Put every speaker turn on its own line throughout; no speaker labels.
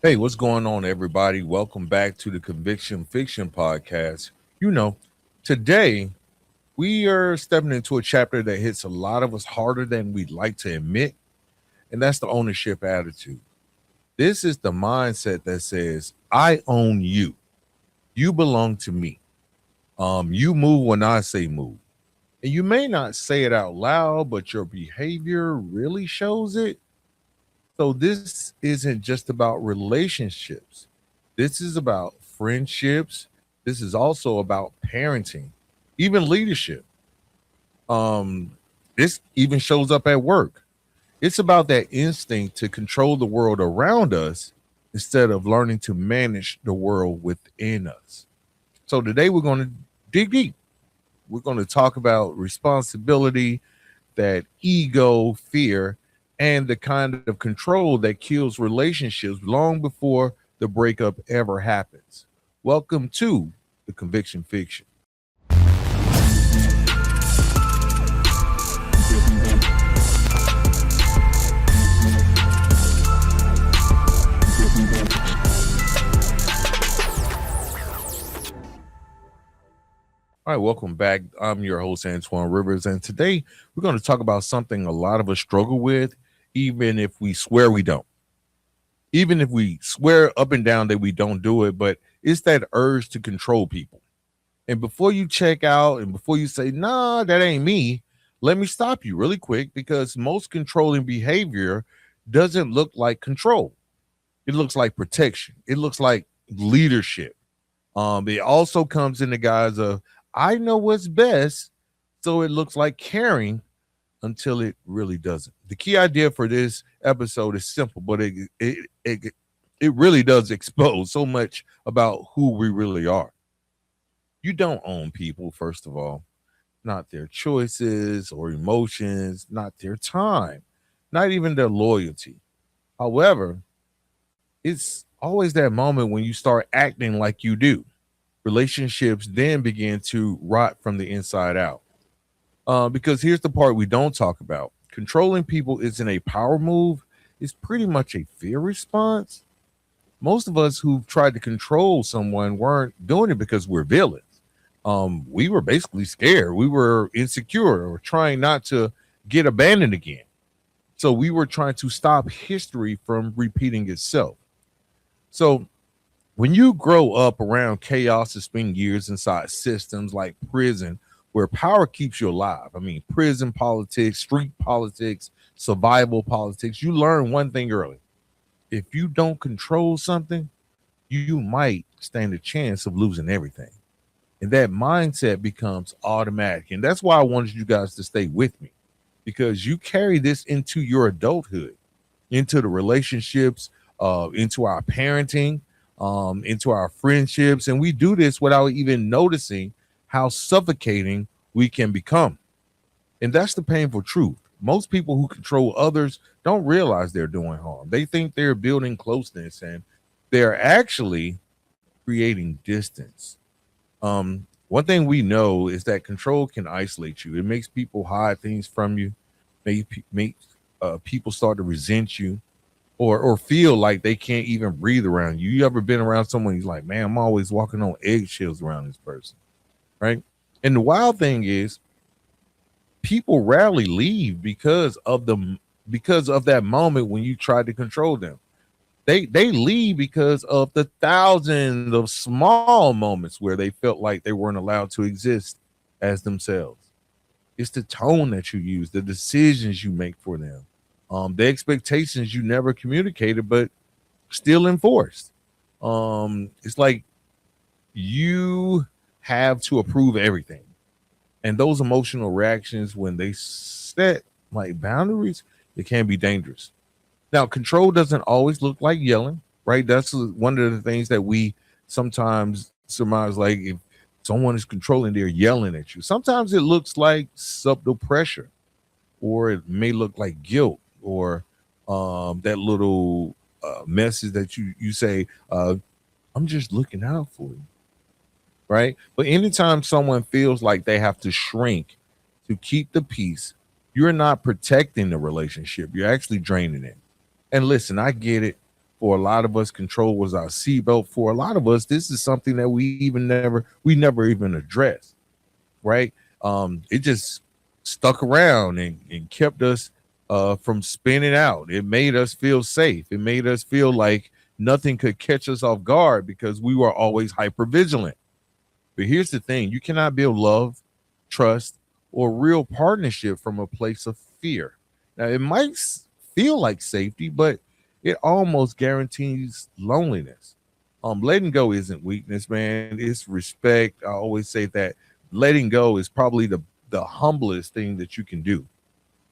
Hey, what's going on, everybody? Welcome back to the Conviction Fiction Podcast. You know, today we are stepping into a chapter that hits a lot of us harder than we'd like to admit, and that's the ownership attitude. This is the mindset that says, I own you. You belong to me. You move when I say move. And you may not say it out loud, but your behavior really shows it. So this isn't just about relationships. This is about friendships. This is also about parenting, even leadership. This even shows up at work. It's about that instinct to control the world around us instead of learning to manage the world within us. So today we're going to dig deep. We're going to talk about responsibility, that ego, fear, and the kind of control that kills relationships long before the breakup ever happens. Welcome to the Conviction Fiction. All right, welcome back. I'm your host, Antoine Rivers, and today we're going to talk about something a lot of us struggle with, even if we swear we don't. Even if we swear up and down that we don't do it, but it's that urge to control people. And before you check out and before you say, nah, that ain't me, let me stop you really quick because most controlling behavior doesn't look like control. It looks like protection. It looks like leadership. It also comes in the guise of, I know what's best. So it looks like caring until it really doesn't. The key idea for this episode is simple, but it really does expose so much about who we really are. You don't own people, first of all, not their choices or emotions, not their time, not even their loyalty. However, it's always that moment when you start acting like you do. Relationships then begin to rot from the inside out. Because here's the part we don't talk about: controlling people isn't a power move, it's pretty much a fear response. Most of us who've tried to control someone weren't doing it because we're villains. We were basically scared. We were insecure or trying not to get abandoned again. So we were trying to stop history from repeating itself. So when you grow up around chaos and spend years inside systems like prison, where power keeps you alive, I mean, prison politics, street politics, survival politics, you learn one thing early. If you don't control something, you might stand a chance of losing everything. And that mindset becomes automatic. And that's why I wanted you guys to stay with me, because you carry this into your adulthood, into the relationships, into our parenting, into our friendships. And we do this without even noticing how suffocating we can become. And that's the painful truth. Most people who control others don't realize they're doing harm. They think they're building closeness and they're actually creating distance. One thing we know is that control can isolate you. It makes people hide things from you, make people start to resent you, or feel like they can't even breathe around you. You ever been around someone who's like, man, I'm always walking on eggshells around this person, right? And the wild thing is, people rarely leave because of that moment when you try to control them. They leave because of the thousands of small moments where they felt like they weren't allowed to exist as themselves. It's the tone that you use, the decisions you make for them, the expectations you never communicated but still enforced. It's like you have to approve everything. And those emotional reactions, when they set like boundaries, it can be dangerous. Now, control doesn't always look like yelling, right? That's one of the things that we sometimes surmise. Like if someone is controlling, they're yelling at you. Sometimes it looks like subtle pressure, or it may look like guilt, or that little message that you say, I'm just looking out for you, right? But anytime someone feels like they have to shrink to keep the peace, you're not protecting the relationship. You're actually draining it. And listen, I get it. For a lot of us, control was our seatbelt. For a lot of us, this is something that we never even addressed, right? It just stuck around and kept us from spinning out. It made us feel safe. It made us feel like nothing could catch us off guard because we were always hyper vigilant. But here's the thing: you cannot build love, trust, or real partnership from a place of fear. Now, it might feel like safety, but it almost guarantees loneliness. Letting go isn't weakness, man. It's respect. I always say that letting go is probably the humblest thing that you can do.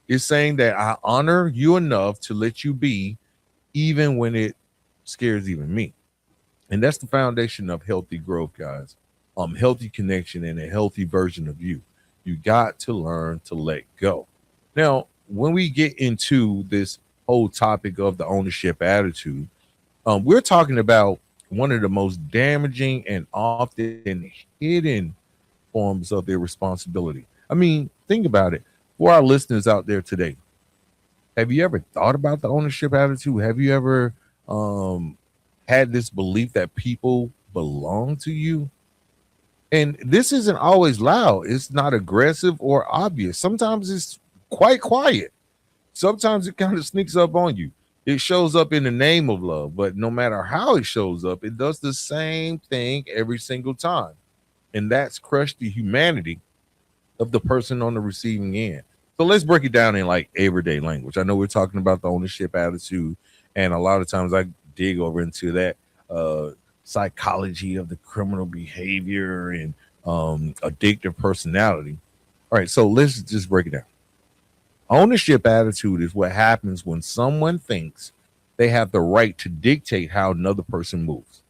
It's saying that I honor you enough to let you be, even when it scares even me. And that's the foundation of healthy growth, guys. Healthy connection and a healthy version of you. You got to learn to let go. Now, when we get into this whole topic of the ownership attitude, we're talking about one of the most damaging and often hidden forms of irresponsibility. I mean, think about it. For our listeners out there today, have you ever thought about the ownership attitude? Have you ever had this belief that people belong to you? And this isn't always loud. It's not aggressive or obvious. Sometimes it's quite quiet. Sometimes it kind of sneaks up on you. It shows up in the name of love, but no matter how it shows up, it does the same thing every single time. And that's crush the humanity of the person on the receiving end. So let's break it down in like everyday language. I know we're talking about the ownership attitude, and a lot of times I dig over into that psychology of the criminal behavior and addictive personality. All right, so let's just break it down. Ownership attitude is what happens when someone thinks they have the right to dictate how another person moves.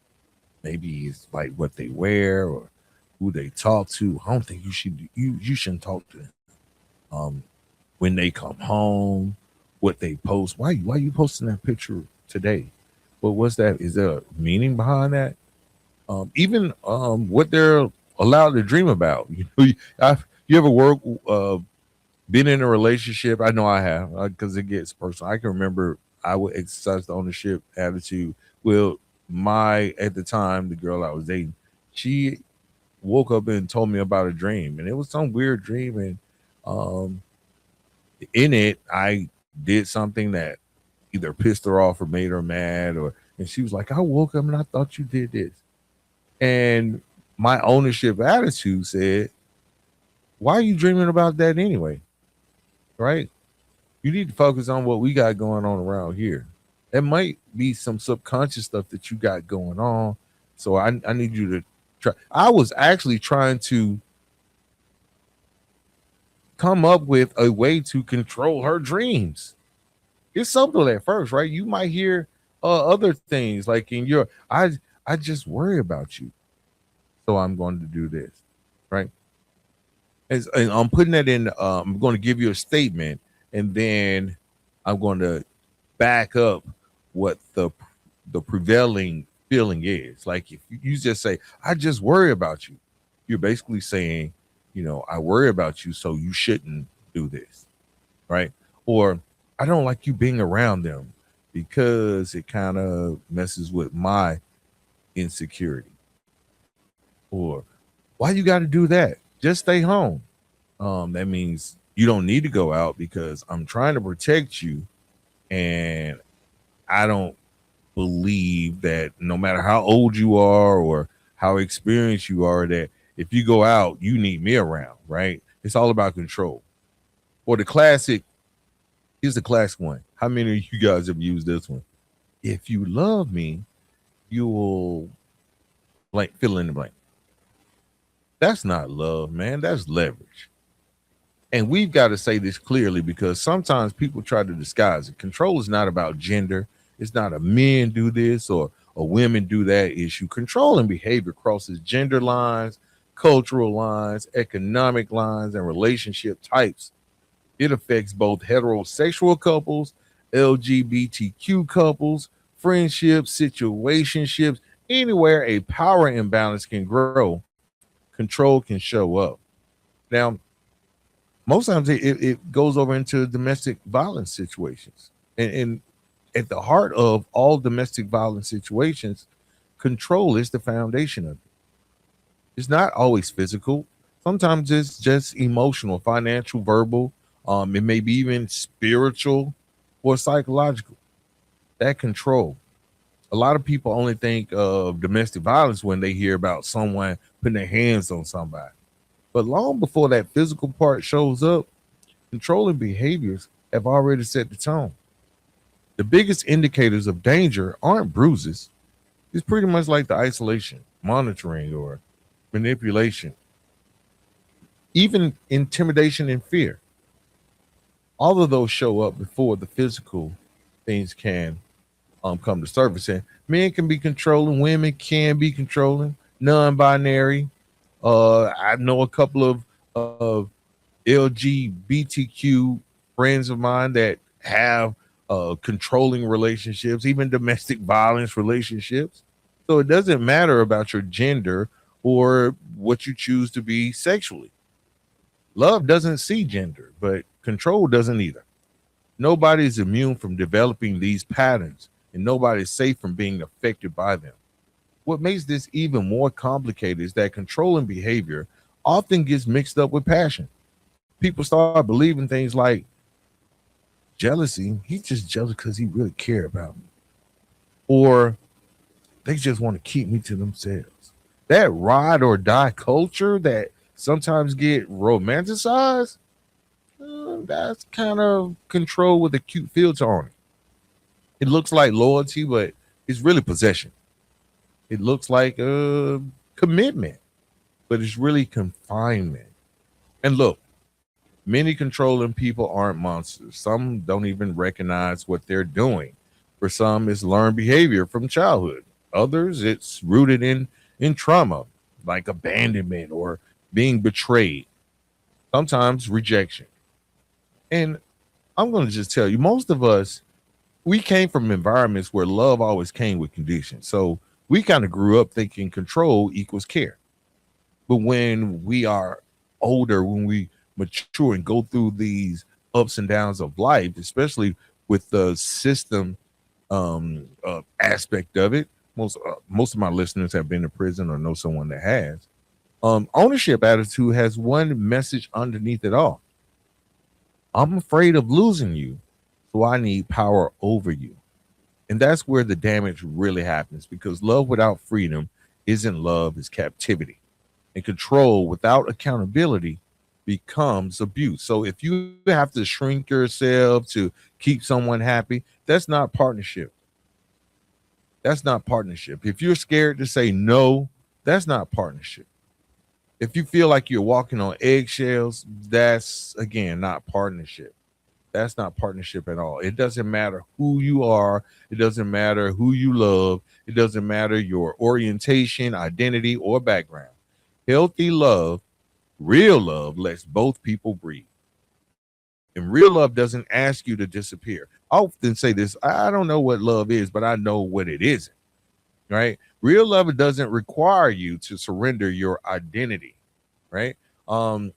Maybe it's like what they wear or who they talk to. I don't think you shouldn't talk to them. Um, when they come home, what they post. Why you posting that picture today? Well, what's that? Is there a meaning behind that? Even what they're allowed to dream about. You ever work been in a relationship? I know I have because it gets personal. I can remember I would exercise the ownership attitude. Well, my at the time the girl I was dating, she woke up and told me about a dream, and it was some weird dream, and um, in it I did something that either pissed her off or made her mad, or and she was like, "I woke up and I thought you did this," and my ownership attitude said, "Why are you dreaming about that anyway? Right? You need to focus on what we got going on around here. It might be some subconscious stuff that you got going on. So I need you to try." I was actually trying to come up with a way to control her dreams. It's subtle at first, right? You might hear other things like in your, I just worry about you. So I'm going to do this, right? And I'm putting that in. I'm going to give you a statement, and then I'm going to back up what the prevailing feeling is. Like if you just say, "I just worry about you," you're basically saying, "I worry about you, so you shouldn't do this," right? Or "I don't like you being around them because it kind of messes with my insecurity." Or "Why you got to do that? Just stay home." That means you don't need to go out because I'm trying to protect you, and I don't believe that no matter how old you are or how experienced you are, that if you go out, you need me around, right? It's all about control. Or the classic, here's the classic one. How many of you guys have used this one? "If you love me, you will blank fill in the blank." That's not love, man. That's leverage. And we've got to say this clearly because sometimes people try to disguise it. Control is not about gender. It's not a men do this or a women do that issue. Control and behavior crosses gender lines, cultural lines, economic lines, and relationship types. It affects both heterosexual couples, LGBTQ couples, friendships, situationships. Anywhere a power imbalance can grow, control can show up. Now, most times it goes over into domestic violence situations. And at the heart of all domestic violence situations, control is the foundation of it. It's not always physical. Sometimes it's just emotional, financial, verbal. It may be even spiritual or psychological. That control. A lot of people only think of domestic violence when they hear about someone putting their hands on somebody. But long before that physical part shows up, controlling behaviors have already set the tone. The biggest indicators of danger aren't bruises. It's pretty much like the isolation, monitoring, or manipulation, even intimidation and fear. All of those show up before the physical things can come to surface. And men can be controlling, women can be controlling, non-binary. I know a couple of LGBTQ friends of mine that have controlling relationships, even domestic violence relationships. So it doesn't matter about your gender or what you choose to be sexually. Love doesn't see gender, but control doesn't either. Nobody's immune from developing these patterns, and nobody's safe from being affected by them. What makes this even more complicated is that controlling behavior often gets mixed up with passion. People start believing things like jealousy, he's just jealous because he really care about me, or they just want to keep me to themselves. That ride or die culture that sometimes get romanticized, that's kind of control with a cute filter on it. It looks like loyalty, but it's really possession. It looks like commitment, but it's really confinement. And look, many controlling people aren't monsters. Some don't even recognize what they're doing. For some, it's learned behavior from childhood. Others, it's rooted in trauma, like abandonment or being betrayed. Sometimes rejection. And I'm going to just tell you, most of us, we came from environments where love always came with conditions. So we kind of grew up thinking control equals care. But when we are older, when we mature and go through these ups and downs of life, especially with the system aspect of it, most of my listeners have been in prison or know someone that has. Ownership attitude has one message underneath it all. I'm afraid of losing you, so I need power over you. And that's where the damage really happens because love without freedom isn't love, it's captivity. And control without accountability becomes abuse. So if you have to shrink yourself to keep someone happy, that's not partnership. That's not partnership. If you're scared to say no, that's not partnership. If you feel like you're walking on eggshells, that's again not partnership. That's not partnership at all. It doesn't matter who you are. It doesn't matter who you love. It doesn't matter your orientation, identity, or background. Healthy love, real love, lets both people breathe. And real love doesn't ask you to disappear. I often say this, I don't know what love is, but I know what it isn't. Right? Real love doesn't require you to surrender your identity. Right? A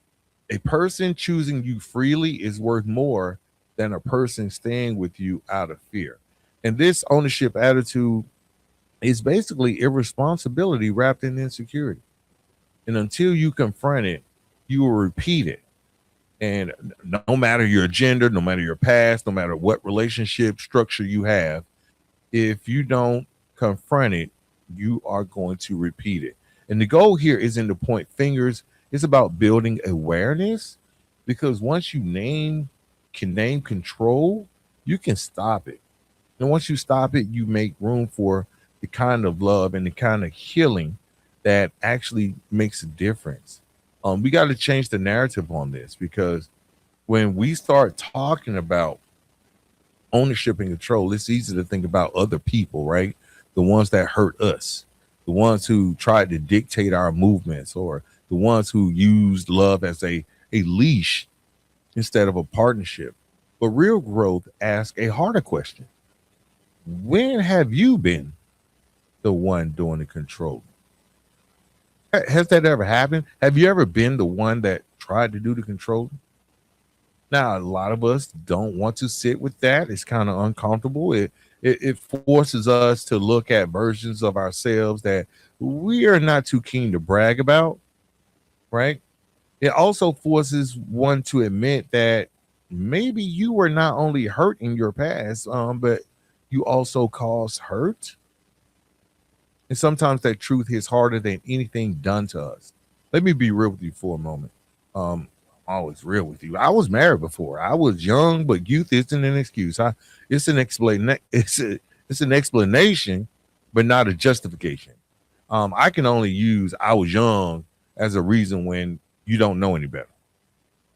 person choosing you freely is worth more than a person staying with you out of fear. And this ownership attitude is basically irresponsibility wrapped in insecurity. And until you confront it, you will repeat it. And no matter your gender, no matter your past, no matter what relationship structure you have, if you don't confront it, you are going to repeat it. And the goal here isn't to point fingers, it's about building awareness because once you can name control, you can stop it. And once you stop it, you make room for the kind of love and the kind of healing that actually makes a difference. We got to change the narrative on this because when we start talking about ownership and control, it's easy to think about other people, right? The ones that hurt us, the ones who tried to dictate our movements, or the ones who used love as a leash instead of a partnership. But real growth asks a harder question. When have you been the one doing the control? Has that ever happened? Have you ever been the one that tried to do the controlling? Now, a lot of us don't want to sit with that. It's kind of uncomfortable. It forces us to look at versions of ourselves that we are not too keen to brag about, right? It also forces one to admit that maybe you were not only hurt in your past, but you also caused hurt. And sometimes that truth hits harder than anything done to us. Let me be real with you for a moment. Um, I'm always real with you. I was married before. I was young, but youth isn't an excuse. It's an explain. It's an explanation, but not a justification. I can only use "I was young" as a reason when you don't know any better.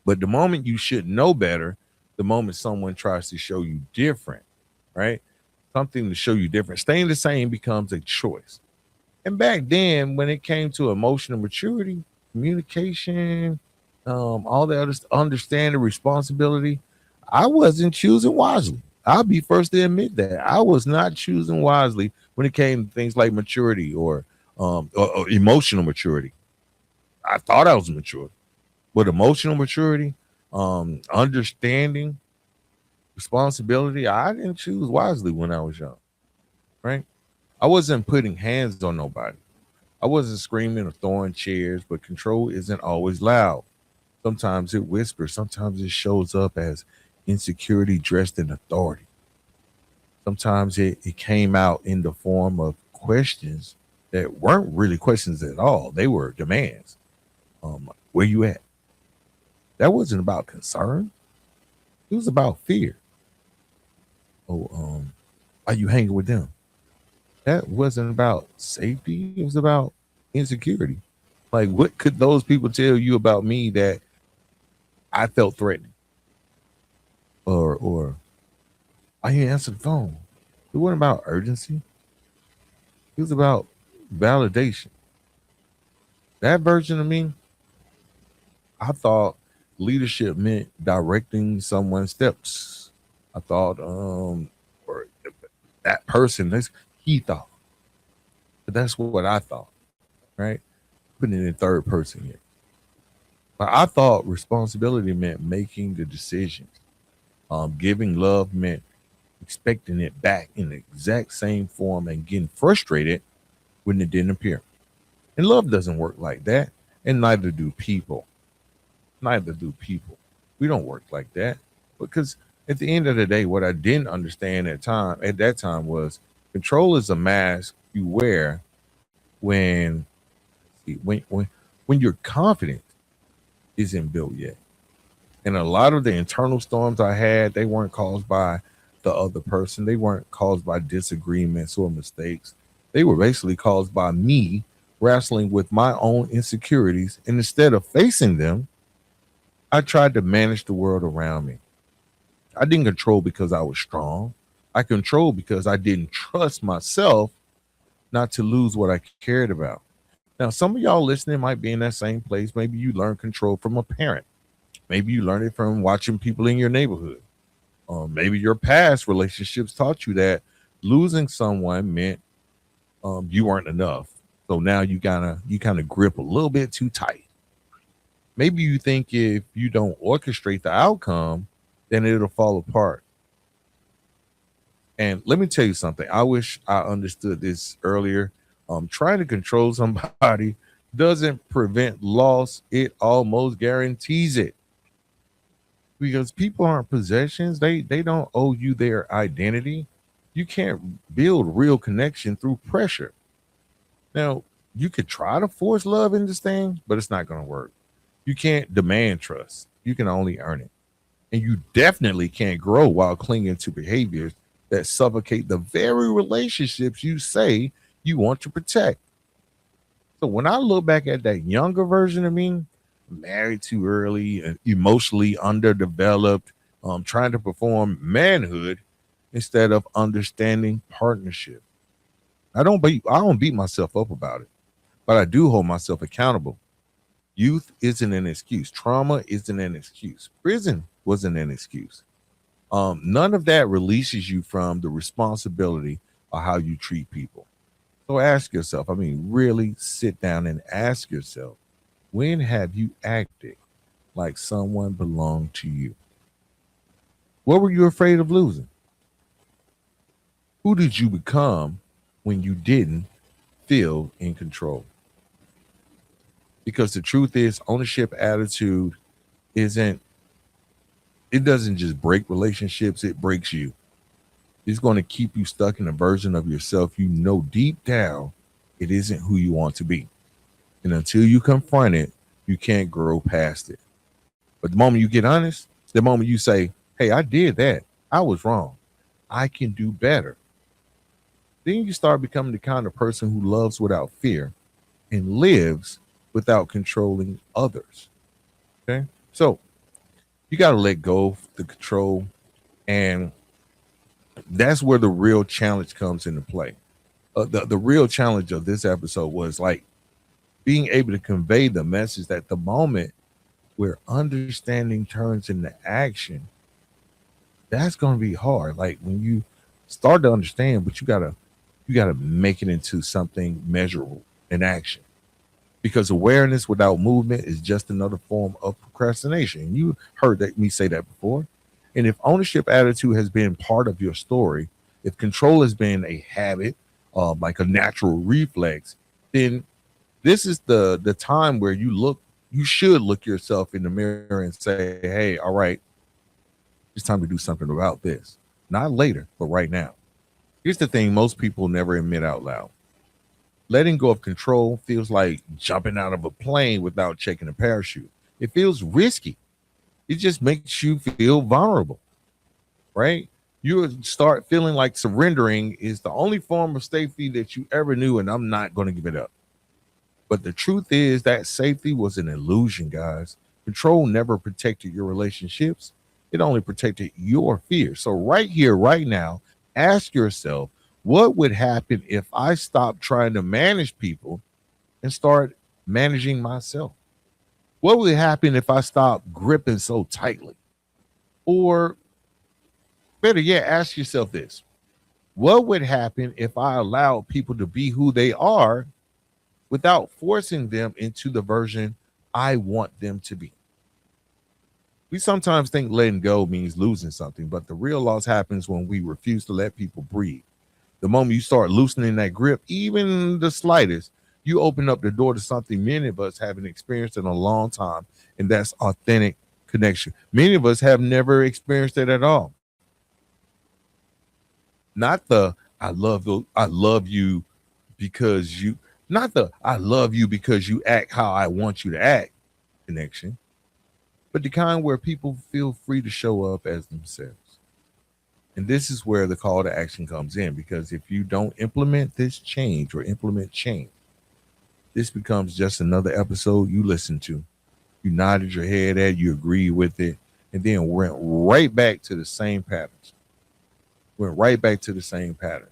But the moment you should know better, the moment someone tries to show you different, right? Something to show you different, staying the same becomes a choice. And back then, when it came to emotional maturity, communication, all the other understanding, responsibility, I wasn't choosing wisely. I'll be first to admit that I was not choosing wisely when it came to things like maturity or emotional maturity. I thought I was mature, but emotional maturity, understanding, responsibility, I didn't choose wisely when I was young, right? I wasn't putting hands on nobody. I wasn't screaming or throwing chairs, but control isn't always loud. Sometimes it whispers, sometimes it shows up as insecurity dressed in authority. Sometimes it came out in the form of questions that weren't really questions at all. They were demands. Where you at? That wasn't about concern. It was about fear. Oh, are you hanging with them? That wasn't about safety. It was about insecurity. Like, what could those people tell you about me that I felt threatened? Or I didn't answer the phone. It wasn't about urgency. It was about validation. That version of me, I thought leadership meant directing someone's steps. I thought, or that person, he thought. But that's what I thought, right? Putting it in third person here. But I thought responsibility meant making the decisions. Giving love meant expecting it back in the exact same form and getting frustrated when it didn't appear. And love doesn't work like that. And neither do people. Neither do people. We don't work like that. Because at the end of the day, what I didn't understand at that time was control is a mask you wear when when your confidence isn't built yet. And a lot of the internal storms I had, they weren't caused by the other person. They weren't caused by disagreements or mistakes. They were basically caused by me wrestling with my own insecurities. And instead of facing them, I tried to manage the world around me. I didn't control because I was strong. I controlled because I didn't trust myself not to lose what I cared about. Now, some of y'all listening might be in that same place. Maybe you learned control from a parent. Maybe you learned it from watching people in your neighborhood. Maybe your past relationships taught you that losing someone meant you weren't enough. So now you kind of grip a little bit too tight. Maybe you think if you don't orchestrate the outcome, then it'll fall apart. And let me tell you something. I wish I understood this earlier. Trying to control somebody doesn't prevent loss; it almost guarantees it. Because people aren't possessions. They don't owe you their identity. You can't build real connection through pressure. Now, you could try to force love in this thing, but it's not going to work. You can't demand trust. You can only earn it. And you definitely can't grow while clinging to behaviors that suffocate the very relationships you say you want to protect. So when I look back at that younger version of me, married too early, emotionally underdeveloped, trying to perform manhood instead of understanding partnership. I don't beat myself up about it, but I do hold myself accountable. Youth isn't an excuse. Trauma isn't an excuse. Prison wasn't an excuse. None of that releases you from the responsibility of how you treat people. So ask yourself, I mean, really sit down and ask yourself, when have you acted like someone belonged to you? What were you afraid of losing? Who did you become when you didn't feel in control? Because the truth is, ownership attitude isn't, it doesn't just break relationships, it breaks you. It's going to keep you stuck in a version of yourself you know deep down it isn't who you want to be. And until you confront it, you can't grow past it. But the moment you get honest, the moment you say, hey, I did that, I was wrong, I can do better, then you start becoming the kind of person who loves without fear and lives without controlling others. Okay. So you got to let go of the control. And that's where the real challenge comes into play. The real challenge of this episode was like being able to convey the message that the moment where understanding turns into action, that's going to be hard. Like when you start to understand, but you gotta make it into something measurable in action. Because awareness without movement is just another form of procrastination. You heard that me say that before. And if ownership attitude has been part of your story, if control has been a habit, like a natural reflex, then this is the time where you should look yourself in the mirror and say, hey, all right, it's time to do something about this. Not later, but right now. Here's the thing most people never admit out loud. Letting go of control feels like jumping out of a plane without checking a parachute. It feels risky. It just makes you feel vulnerable, right? You start feeling like surrendering is the only form of safety that you ever knew, and I'm not going to give it up. But the truth is that safety was an illusion, guys. Control never protected your relationships, it only protected your fear. So, right here, right now, ask yourself, what would happen if I stopped trying to manage people and start managing myself? What would happen if I stopped gripping so tightly? Or better yet, ask yourself this: what would happen if I allowed people to be who they are without forcing them into the version I want them to be? We sometimes think letting go means losing something, but the real loss happens when we refuse to let people breathe. The moment you start loosening that grip, even the slightest, you open up the door to something many of us haven't experienced in a long time, and that's authentic connection. Many of us have never experienced it at all. Not the I love you because you, not the I love you because you act how I want you to act connection, but the kind where people feel free to show up as themselves. And this is where the call to action comes in, because if you don't implement this change or implement change, this becomes just another episode you listen to. You nodded your head at, you agreed with it, and then went right back to the same patterns. Went right back to the same pattern.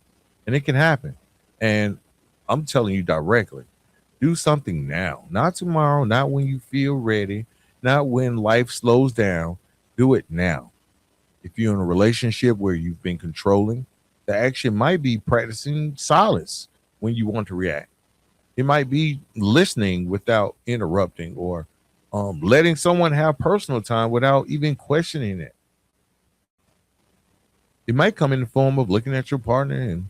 And it can happen. And I'm telling you directly, do something now, not tomorrow, not when you feel ready, not when life slows down. Do it now. If you're in a relationship where you've been controlling, the action might be practicing silence when you want to react. It might be listening without interrupting, or letting someone have personal time without even questioning it. It might come in the form of looking at your partner and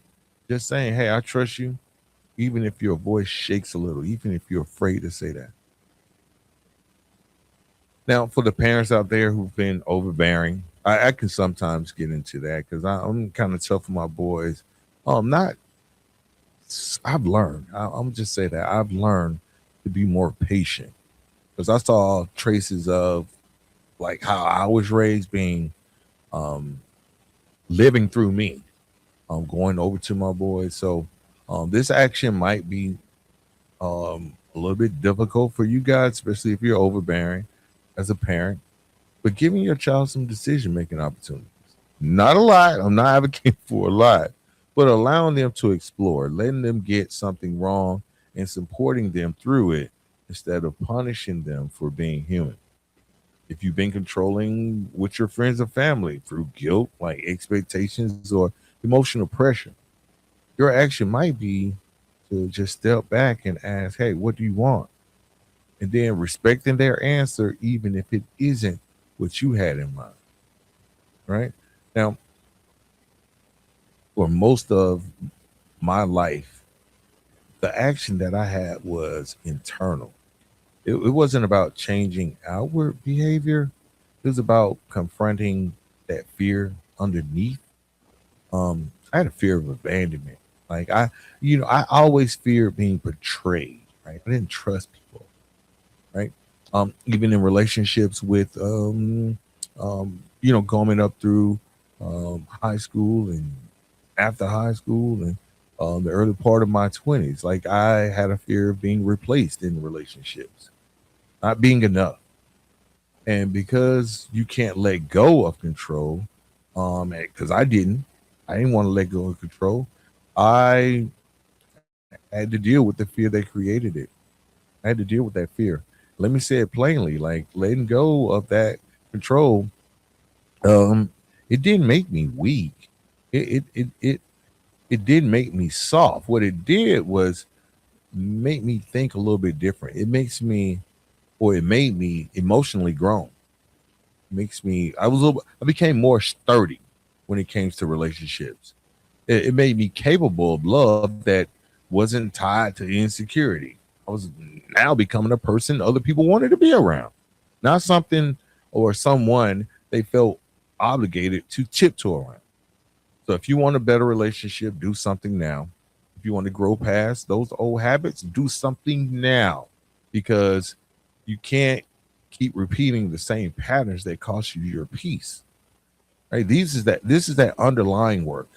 just saying, hey, I trust you, even if your voice shakes a little, even if you're afraid to say that. Now, for the parents out there who've been overbearing, I can sometimes get into that because I'm kind of tough for my boys. Not, I've learned, I'm just say that I've learned to be more patient because I saw traces of like how I was raised being um, living through me. Going over to my boys. So this action might be a little bit difficult for you guys, especially if you're overbearing as a parent, but giving your child some decision making opportunities. Not a lot. I'm not advocating for a lot, but allowing them to explore, letting them get something wrong and supporting them through it instead of punishing them for being human. If you've been controlling with your friends or family through guilt, like expectations or emotional pressure, your action might be to just step back and ask, hey, what do you want? And then respecting their answer, even if it isn't what you had in mind, right? Now, for most of my life, the action that I had was internal. It wasn't about changing outward behavior. It was about confronting that fear underneath. I had a fear of abandonment. Like I always feared being betrayed. Right, I didn't trust people. Right, even in relationships with going up through high school and after high school and the early part of my 20s. Like I had a fear of being replaced in relationships, not being enough. And because you can't let go of control, because I didn't want to let go of control. I had to deal with the fear that created it. I had to deal with that fear. Let me say it plainly, like letting go of that control, um, it didn't make me weak. It did make me soft. What it did was make me think a little bit different. It made me emotionally grown. Makes me I became more sturdy when it came to relationships. It made me capable of love that wasn't tied to insecurity. I was now becoming a person other people wanted to be around, not something or someone they felt obligated to tiptoe around. So if you want a better relationship, do something now. If you want to grow past those old habits, do something now, because you can't keep repeating the same patterns that cost you your peace. Right? This is that underlying work,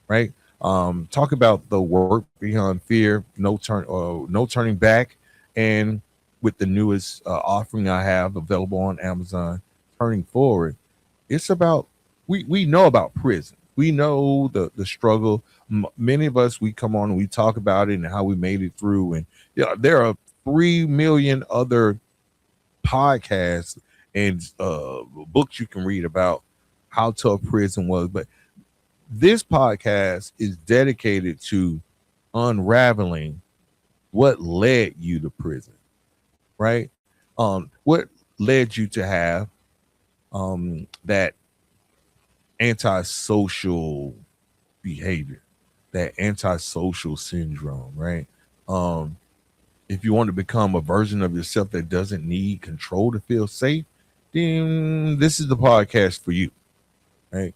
right? Talk about the work behind fear, no turning back, and with the newest offering I have available on Amazon, turning forward. It's about we know about prison. We know the struggle. Many of us, we come on and we talk about it and how we made it through. And yeah, there are 3 million other podcasts and books you can read about how tough prison was. But this podcast is dedicated to unraveling what led you to prison, right? What led you to have that antisocial behavior, that antisocial syndrome, right? Um, if you want to become a version of yourself that doesn't need control to feel safe, then this is the podcast for you, right?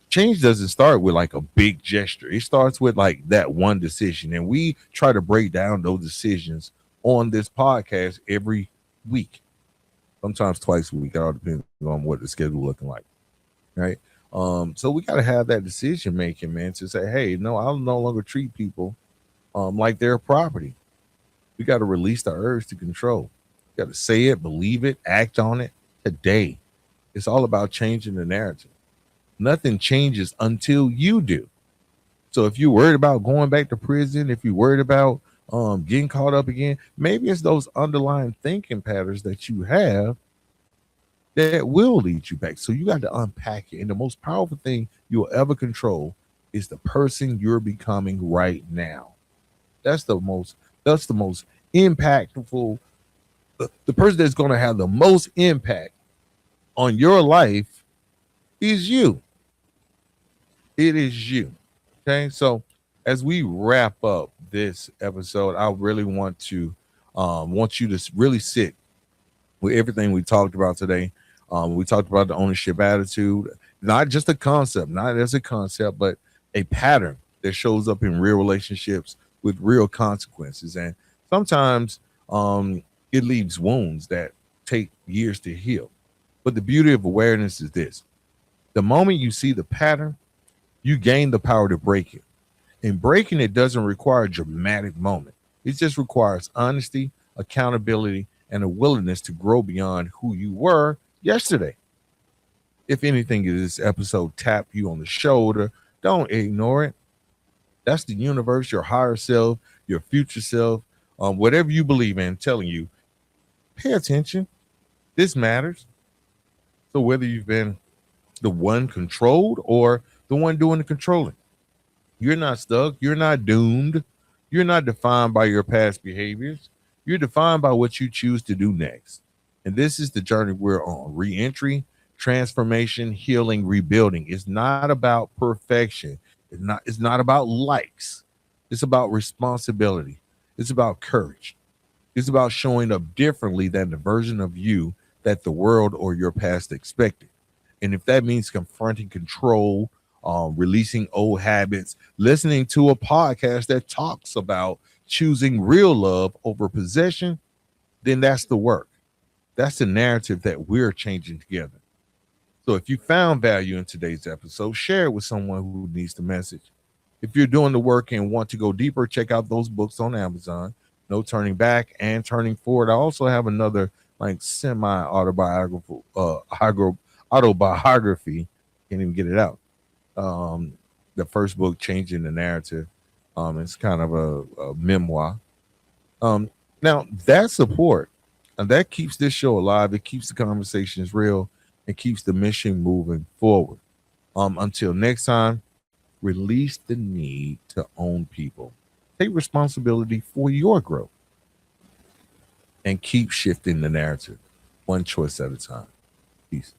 Change doesn't start with like a big gesture. It starts with like that one decision. And we try to break down those decisions on this podcast every week, sometimes twice a week. It all depends on what the schedule looking like, right? So we got to have that decision making, man, to say, hey, no, I'll no longer treat people like they're property. We got to release the urge to control. You got to say it, believe it, act on it today. It's all about changing the narrative. Nothing changes until you do. So if you're worried about going back to prison, if you're worried about getting caught up again, maybe it's those underlying thinking patterns that you have that will lead you back. So you got to unpack it. And the most powerful thing you'll ever control is the person you're becoming right now. That's the most impactful, the person that's going to have the most impact on your life is you. It is you. Okay. So as we wrap up this episode, I really want you to really sit with everything we talked about today. We talked about the ownership attitude, not just a concept, not as a concept, but a pattern that shows up in real relationships with real consequences. And sometimes it leaves wounds that take years to heal. But the beauty of awareness is this: the moment you see the pattern, you gain the power to break it. And breaking it doesn't require a dramatic moment. It just requires honesty, accountability, and a willingness to grow beyond who you were yesterday. If anything in this episode tap you on the shoulder, don't ignore it. That's the universe, your higher self, your future self, whatever you believe in, telling you, pay attention. This matters. So whether you've been the one controlled or the one doing the controlling, you're not stuck. You're not doomed. You're not defined by your past behaviors. You're defined by what you choose to do next. And this is the journey we're on: reentry, transformation, healing, rebuilding. It's not about perfection. It's not about likes. It's about responsibility. It's about courage. It's about showing up differently than the version of you that the world or your past expected. And if that means confronting control, releasing old habits, listening to a podcast that talks about choosing real love over possession, then that's the work. That's the narrative that we're changing together. So if you found value in today's episode, share it with someone who needs the message. If you're doing the work and want to go deeper, check out those books on Amazon, No Turning Back and Turning Forward. I also have another like semi autobiographical autobiography. Can't even get it out. Um, the first book, Changing the Narrative. It's kind of a memoir. Um, Now that support and that keeps this show alive. It keeps the conversations real and keeps the mission moving forward. Until next time, release the need to own people. Take responsibility for your growth and keep shifting the narrative one choice at a time. Peace.